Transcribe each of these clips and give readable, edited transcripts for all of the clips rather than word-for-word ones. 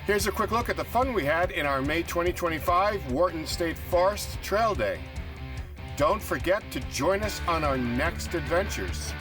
Here's a quick look at the fun we had in our May 2025 Wharton State Forest Trail Day. Don't forget to join us on our next adventures.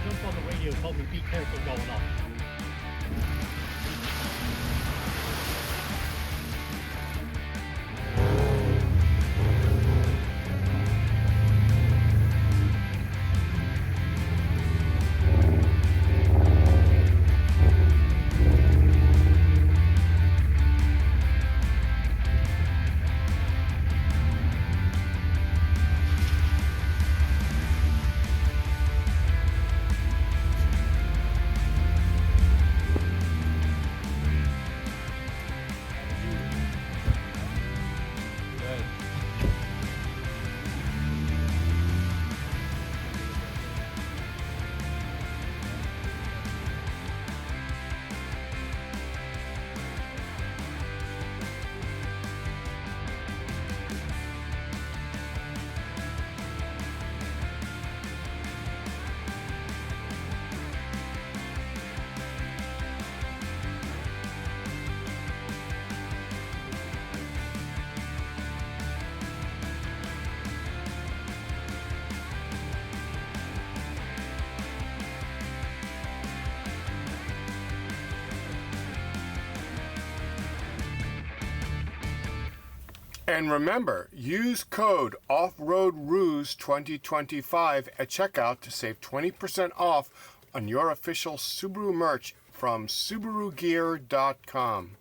Jump on the radio, told me be careful going up. And remember, use code Off Road Roos 2025 at checkout to save 20% off on your official Subaru merch from SubaruGear.com.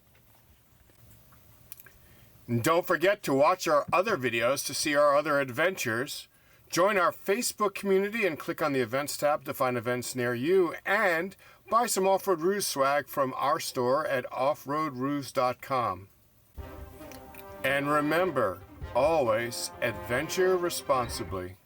And don't forget to watch our other videos to see our other adventures. Join our Facebook community and click on the Events tab to find events near you, and buy some Off Road Roos swag from our store at offroadroos.com. And remember, always adventure responsibly.